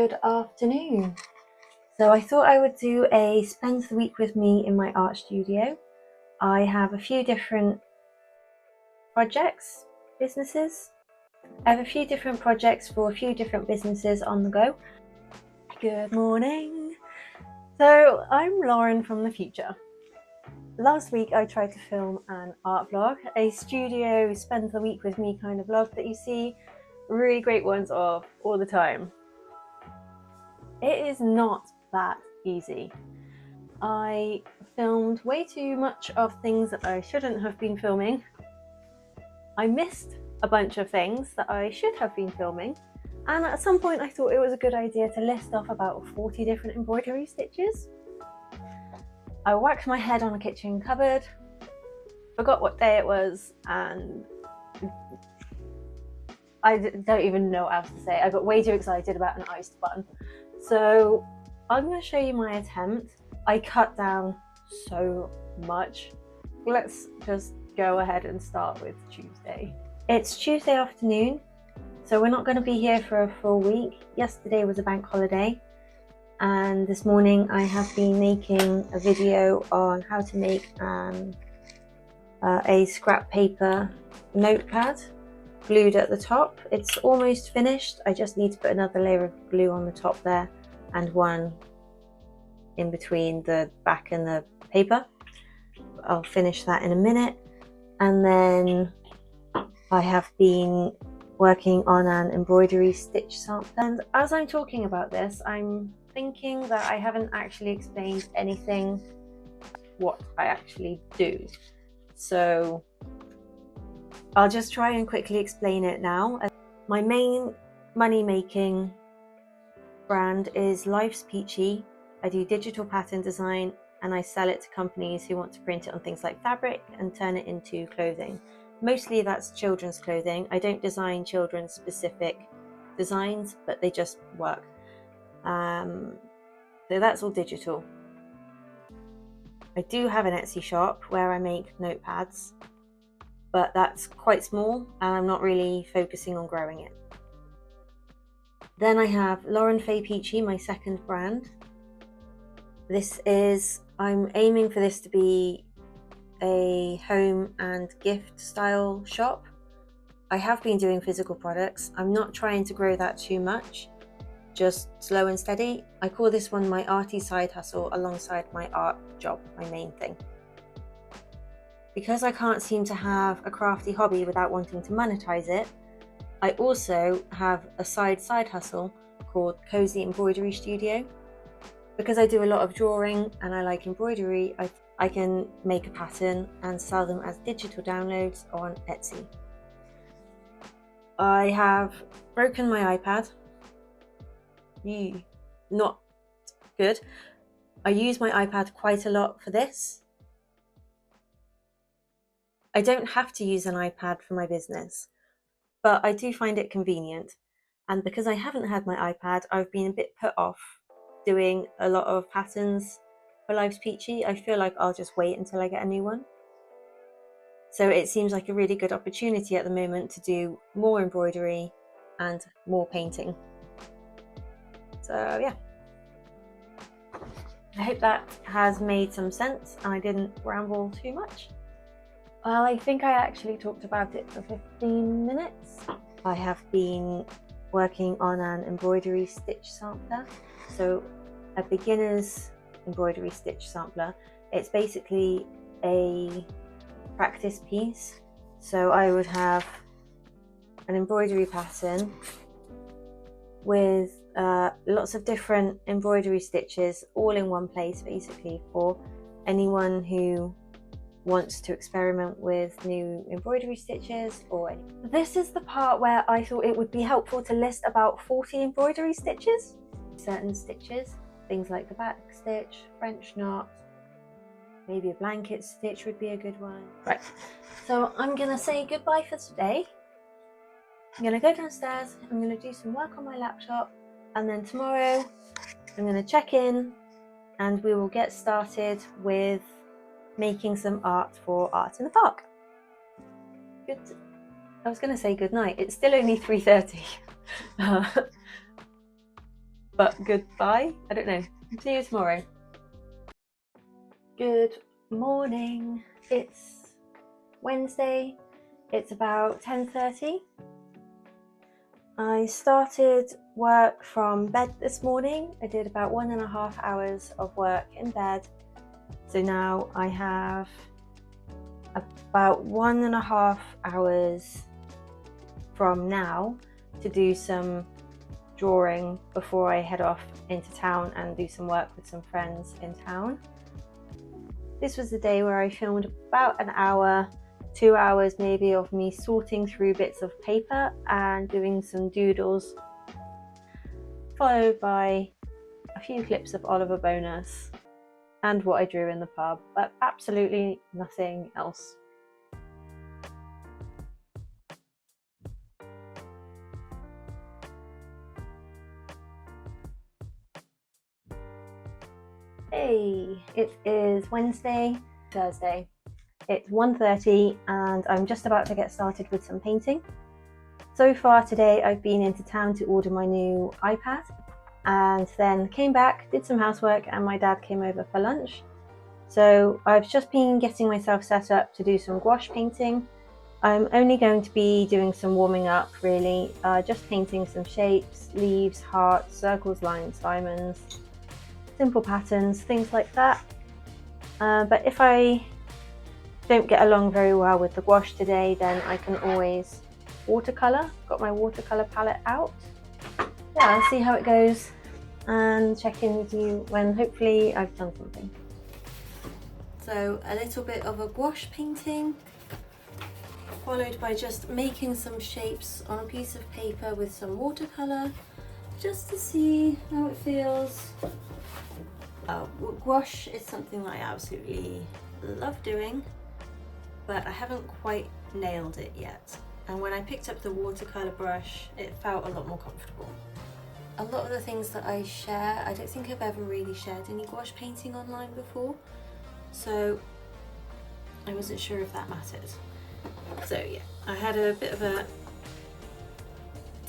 Good afternoon. So I thought I would do a spend the week with me in my art studio. I have a few different projects, businesses. I have a few different projects for a few different businesses on the go. Good morning. So I'm Lauren from the future. Last week I tried to film an art vlog, a studio spend the week with me kind of vlog that you see really great ones of all the time. It is not that easy. I filmed way too much of things that I shouldn't have been filming. I missed a bunch of things that I should have been filming, and at some point I thought it was a good idea to list off about 40 different embroidery stitches. I whacked my head on a kitchen cupboard, forgot what day it was, and I don't even know what else to say. I got way too excited about an iced bun. So I'm going to show you my attempt. I cut down so much. Let's just go ahead and start with Tuesday. It's Tuesday afternoon, so we're not going to be here for a full week. Yesterday was a bank holiday, and this morning I have been making a video on how to make a scrap paper notepad glued at the top. It's almost finished. I just need to put another layer of glue on the top there and one in between the back and the paper. I'll finish that in a minute. And then I have been working on an embroidery stitch sample. And as I'm talking about this, I'm thinking that I haven't actually explained anything what I actually do. So I'll just try and quickly explain it now. My main money-making brand is Life's Peachy. I do digital pattern design and I sell it to companies who want to print it on things like fabric and turn it into clothing. Mostly that's children's clothing. I don't design children's specific designs, but they just work. So that's all digital. I do have an Etsy shop where I make notepads, but that's quite small and I'm not really focusing on growing it. Then I have Lauren Faye Peachy, my second brand. I'm aiming for this to be a home and gift style shop. I have been doing physical products. I'm not trying to grow that too much, just slow and steady. I call this one my arty side hustle alongside my art job, my main thing. Because I can't seem to have a crafty hobby without wanting to monetize it, I also have a side hustle called Cozy Embroidery Studio. Because I do a lot of drawing and I like embroidery, I can make a pattern and sell them as digital downloads on Etsy. I have broken my iPad. Not good. I use my iPad quite a lot for this. I don't have to use an iPad for my business, but I do find it convenient. And because I haven't had my iPad, I've been a bit put off doing a lot of patterns for Life's Peachy. I feel like I'll just wait until I get a new one. So it seems like a really good opportunity at the moment to do more embroidery and more painting. So yeah, I hope that has made some sense and I didn't ramble too much. Well, I think I actually talked about it for 15 minutes. I have been working on an embroidery stitch sampler. So a beginner's embroidery stitch sampler. It's basically a practice piece. So I would have an embroidery pattern with lots of different embroidery stitches all in one place, basically, for anyone who wants to experiment with new embroidery stitches. Or this is the part where I thought it would be helpful to list about 40 embroidery stitches. Certain stitches, things like the back stitch, French knot, maybe a blanket stitch would be a good one. Right, so I'm gonna say goodbye for today. I'm gonna go downstairs, I'm gonna do some work on my laptop, and then tomorrow I'm gonna check in and we will get started with making some art for Art in the Park. I was going to say good night. It's still only 3:30. but goodbye. I don't know. See you tomorrow. Good morning. It's Wednesday. It's about 10:30. I started work from bed this morning. I did about 1.5 hours of work in bed. So now I have about 1.5 hours from now to do some drawing before I head off into town and do some work with some friends in town. This was the day where I filmed about an hour, 2 hours maybe, of me sorting through bits of paper and doing some doodles, followed by a few clips of Oliver Bonus and what I drew in the pub, but absolutely nothing else. Hey, it is Thursday. It's 1:30 and I'm just about to get started with some painting. So far today I've been into town to order my new iPad and then came back, did some housework, and my dad came over for lunch. So I've just been getting myself set up to do some gouache painting. I'm only going to be doing some warming up really, just painting some shapes, leaves, hearts, circles, lines, diamonds, simple patterns, things like that. But if I don't get along very well with the gouache today, then I can always watercolour. Got my watercolour palette out. Yeah, I'll see how it goes and check in with you when hopefully I've done something. So a little bit of a gouache painting, followed by just making some shapes on a piece of paper with some watercolour, just to see how it feels. Gouache is something that I absolutely love doing, but I haven't quite nailed it yet. And when I picked up the watercolour brush, it felt a lot more comfortable. A lot of the things that I share, I don't think I've ever really shared any gouache painting online before, so I wasn't sure if that mattered. So yeah, I had a bit of a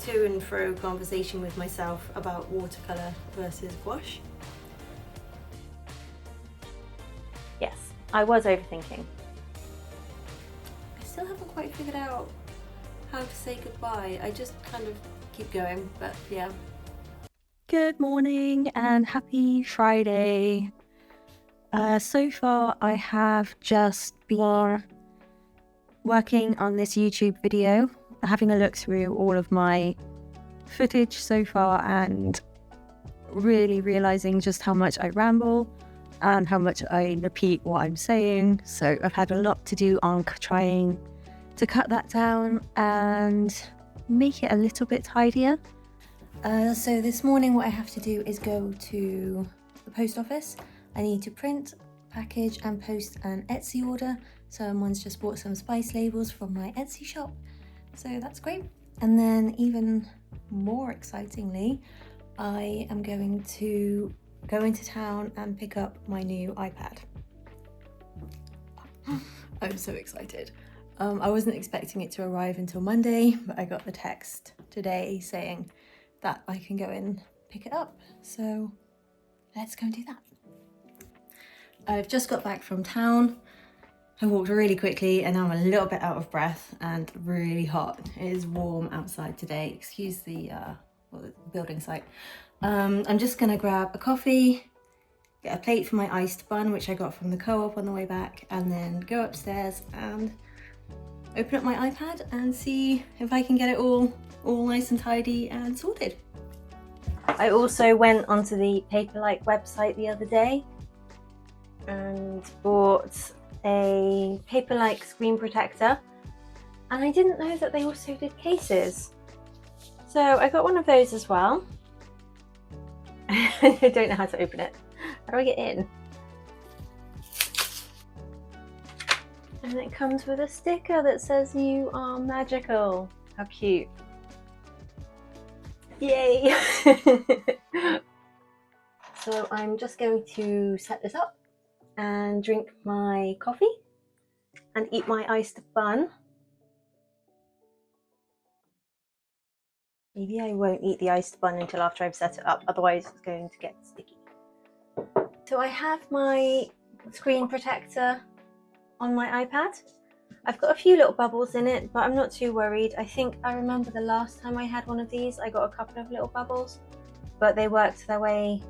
to and fro conversation with myself about watercolour versus gouache. Yes, I was overthinking. I still haven't quite figured out how to say goodbye. I just kind of keep going, but yeah. Good morning and happy Friday. So far I have just been working on this YouTube video, having a look through all of my footage so far and really realizing just how much I ramble and how much I repeat what I'm saying. So I've had a lot to do on trying to cut that down and make it a little bit tidier. So this morning what I have to do is go to the post office. I need to print, package and post an Etsy order. Someone's just bought some spice labels from my Etsy shop, so that's great. And then even more excitingly, I am going to go into town and pick up my new iPad. I'm so excited. I wasn't expecting it to arrive until Monday, but I got the text today saying that I can go and pick it up. So let's go and do that. I've just got back from town. I walked really quickly and now I'm a little bit out of breath and really hot. It is warm outside today. Excuse the building site. I'm just gonna grab a coffee, get a plate for my iced bun, which I got from the co-op on the way back, and then go upstairs and open up my iPad and see if I can get it all nice and tidy and sorted. I also went onto the Paperlike website the other day and bought a Paperlike screen protector, and I didn't know that they also did cases. So I got one of those as well. I don't know how to open it. How do I get in? And it comes with a sticker that says "You are magical." How cute. Yay! So I'm just going to set this up and drink my coffee and eat my iced bun. Maybe I won't eat the iced bun until after I've set it up, otherwise it's going to get sticky. So I have my screen protector on my iPad. I've got a few little bubbles in it, but I'm not too worried. I think I remember the last time I had one of these, I got a couple of little bubbles, but they worked their way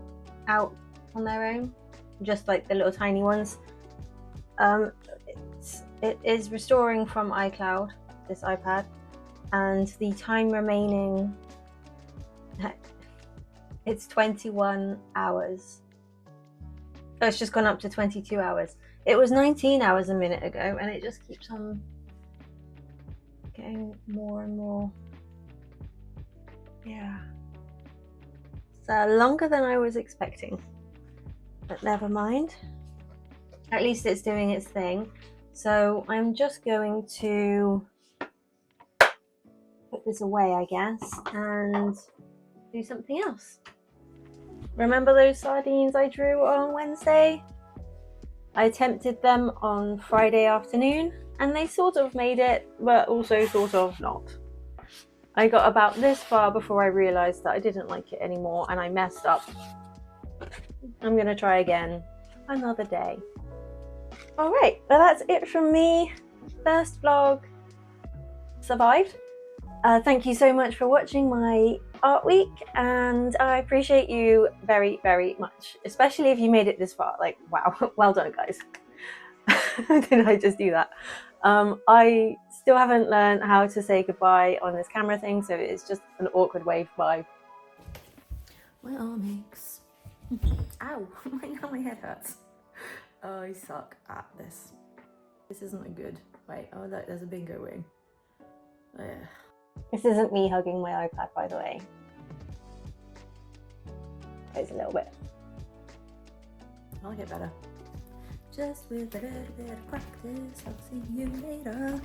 out on their own, just like the little tiny ones. It is restoring from iCloud, this iPad, and the time remaining, it's 21 hours. Oh, it's just gone up to 22 hours. It was 19 hours a minute ago, and it just keeps on getting more and more. Yeah. So longer than I was expecting, but never mind. At least it's doing its thing. So I'm just going to put this away, I guess, and do something else. Remember those sardines I drew on Wednesday? I attempted them on Friday afternoon, and they sort of made it, but also sort of not. I got about this far before I realised that I didn't like it anymore, and I messed up. I'm going to try again another day. Alright, well that's it from me. First vlog survived. Thank you so much for watching my art week, and I appreciate you very, very much, especially if you made it this far. Like, wow, well done guys. Did I just do that? I still haven't learned how to say goodbye on this camera thing, so it's just an awkward wave bye. My arm aches. Ow, now my head hurts. I suck at this. This isn't good. Wait, oh look, there's a bingo ring. Ugh. This isn't me hugging my iPad, by the way. It's a little bit. I'll get better. Just with a little bit of practice, I'll see you later.